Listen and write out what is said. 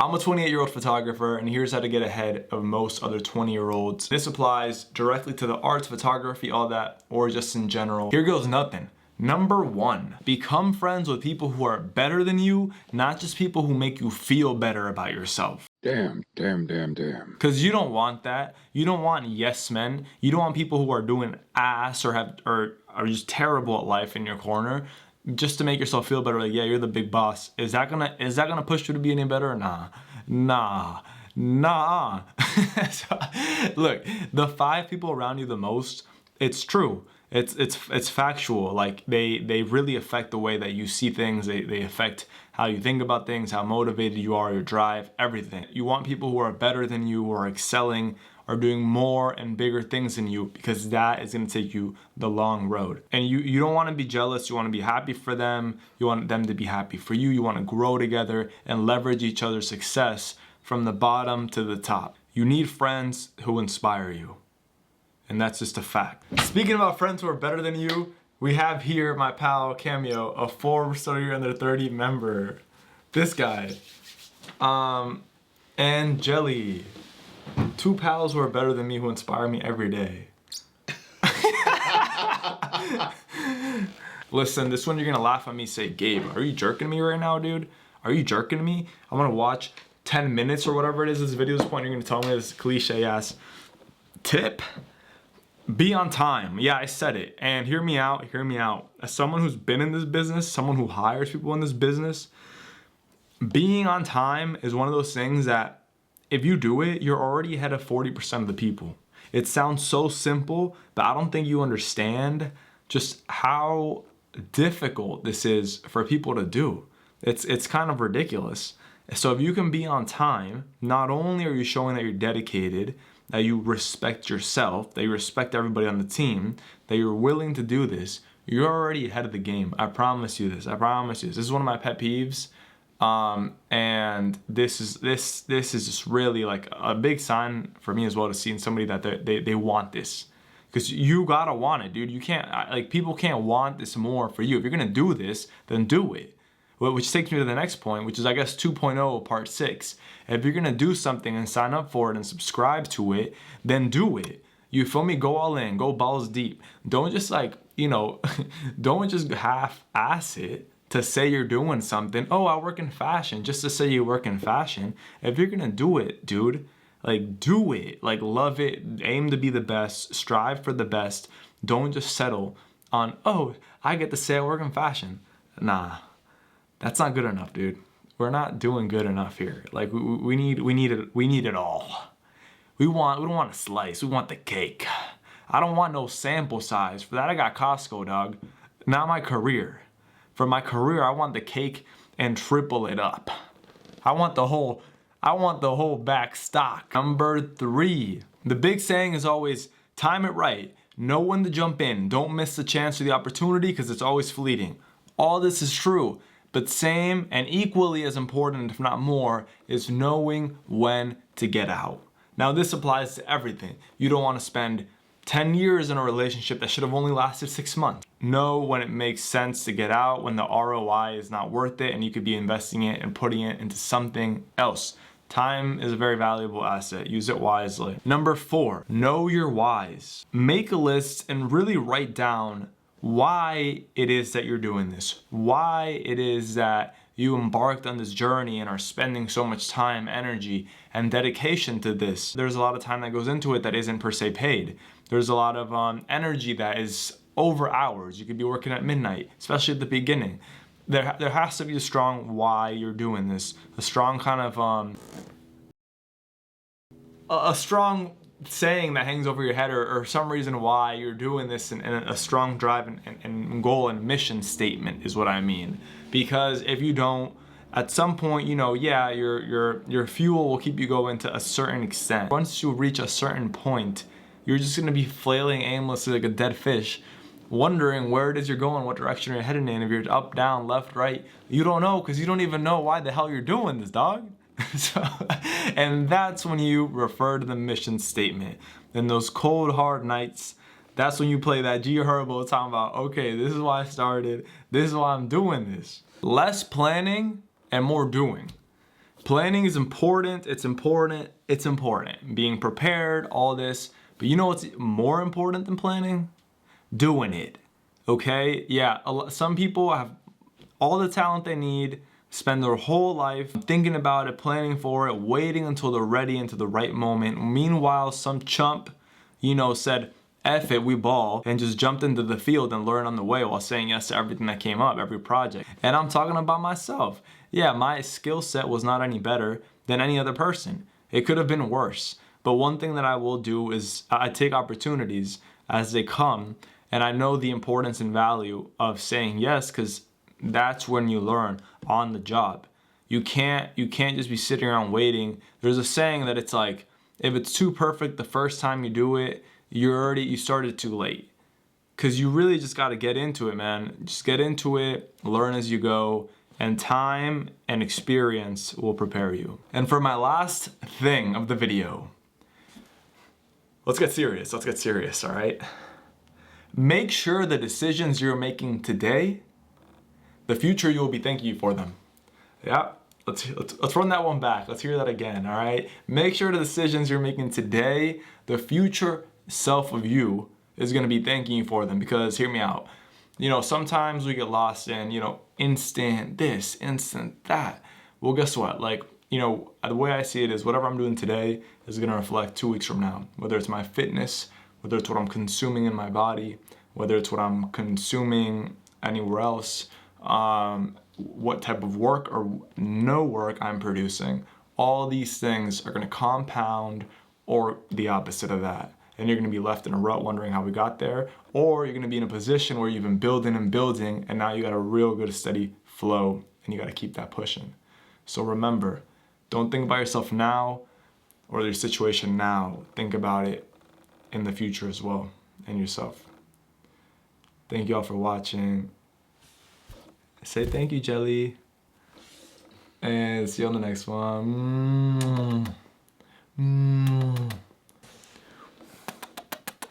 I'm a 28-year-old photographer, and here's how to get ahead of most other 20-year-olds. This applies directly to the arts, photography, all that, or just in general. Here goes nothing. Number 1, become friends with people who are better than you, not just people who make you feel better about yourself. Damn. Because you don't want that. You don't want yes men. You don't want people who are doing ass or are just terrible at life in your corner just to make yourself feel better. Like, yeah, you're the big boss. Is that gonna push you to be any better? Nah. So, look, the 5 people around you the most, it's true. It's factual. Like they really affect the way that you see things. They affect how you think about things, how motivated you are, your drive, everything. You want people who are better than you, who are excelling, are doing more and bigger things than you, because that is going to take you the long road. And you don't want to be jealous. You want to be happy for them. You want them to be happy for you. You want to grow together and leverage each other's success from the bottom to the top. You need friends who inspire you. And that's just a fact. Speaking about friends who are better than you, we have here my pal Cameo, a 4 Study Under 30 member. This guy. And Jelly. 2 pals who are better than me, who inspire me every day. Listen, this one you're gonna laugh at me, say, Gabe, are you jerking me right now, dude? Are you jerking me? I'm gonna watch 10 minutes or whatever it is this video, this point, you're gonna tell me this cliche ass tip. Be on time. Yeah, I said it. And hear me out. As someone who's been in this business, someone who hires people in this business, being on time is one of those things that if you do it, you're already ahead of 40% of the people. It sounds so simple, but I don't think you understand just how difficult this is for people to do. It's kind of ridiculous. So if you can be on time, not only are you showing that you're dedicated, that you respect yourself, that you respect everybody on the team, that you're willing to do this, you're already ahead of the game. I promise you this. This is one of my pet peeves. And this is just really like a big sign for me as well, to see in somebody that they want this. Because you gotta want it, dude. You can't, like, people can't want this more for you. If you're gonna do this, then do it. Which takes me to the next point, which is, I guess, 2.0 part 6. If you're gonna do something and sign up for it and subscribe to it, then do it. You feel me? Go all in, go balls deep. Don't just don't just half-ass it to say you're doing something. Oh, I work in fashion, just to say you work in fashion. If you're gonna do it, dude, like, do it. Like, love it, aim to be the best, strive for the best. Don't just settle on, oh, I get to say I work in fashion. Nah. That's not good enough, dude. We're not doing good enough here. Like, we need it all. We don't want a slice. We want the cake. I don't want no sample size. For that, I got Costco, dog. Not my career. For my career, I want the cake and triple it up. I want the whole back stock. Number 3. The big saying is always, time it right. Know when to jump in. Don't miss the chance or the opportunity, because it's always fleeting. All this is true. But same and equally as important, if not more, is knowing when to get out. Now, this applies to everything. You don't want to spend 10 years in a relationship that should have only lasted 6 months. Know when it makes sense to get out, when the ROI is not worth it, and you could be investing it and putting it into something else. Time is a very valuable asset. Use it wisely. Number 4, know your whys. Make a list and really write down why it is that you're doing this, why it is that you embarked on this journey and are spending so much time, energy, and dedication to this. There's a lot of time that goes into it that isn't per se paid. There's a lot of energy that is over hours. You could be working at midnight, especially at the beginning. There has to be a strong why you're doing this, a strong kind of a strong saying that hangs over your head, or some reason why you're doing this, and a strong drive and goal and mission statement is what I mean. Because if you don't, at some point, yeah, your fuel will keep you going to a certain extent. Once you reach a certain point, you're just gonna be flailing aimlessly like a dead fish, wondering where it is you're going, what direction you're heading in. If you're up, down, left, right, you don't know, because you don't even know why the hell you're doing this, dog. And that's when you refer to the mission statement. In those cold, hard nights, that's when you play that G Herbo talking about, okay, this is why I started, this is why I'm doing this. Less planning and more doing. Planning is important. It's important. It's important. Being prepared, all this. But you know what's more important than planning? Doing it. Okay? Yeah, some people have all the talent they need, spend their whole life thinking about it, planning for it, waiting until they're ready into the right moment. Meanwhile, some chump, you know, said, F it, we ball, and just jumped into the field and learned on the way while saying yes to everything that came up, every project. And I'm talking about myself. Yeah, my skill set was not any better than any other person. It could have been worse. But one thing that I will do is I take opportunities as they come, and I know the importance and value of saying yes, because that's when you learn on the job. You can't just be sitting around waiting. There's a saying that it's like, if it's too perfect the first time you do it, you started too late. Cause you really just gotta get into it, man. Just get into it, learn as you go, and time and experience will prepare you. And for my last thing of the video, let's get serious, all right? Make sure the decisions you're making today, the future you will be thanking you for them. Yeah, let's run that one back. Let's hear that again, all right? Make sure the decisions you're making today, the future self of you is gonna be thanking you for them, because hear me out. You know, sometimes we get lost in, you know, instant this, instant that. Well, guess what? Like, you know, the way I see it is whatever I'm doing today is gonna reflect 2 weeks from now. Whether it's my fitness, whether it's what I'm consuming in my body, whether it's what I'm consuming anywhere else, what type of work or no work I'm producing. All these things are gonna compound or the opposite of that. And you're gonna be left in a rut wondering how we got there, or you're gonna be in a position where you've been building and building, and now you got a real good steady flow, and you gotta keep that pushing. So remember, don't think about yourself now or your situation now. Think about it in the future as well, and yourself. Thank you all for watching. Say thank you, Jelly. And see you on the next one.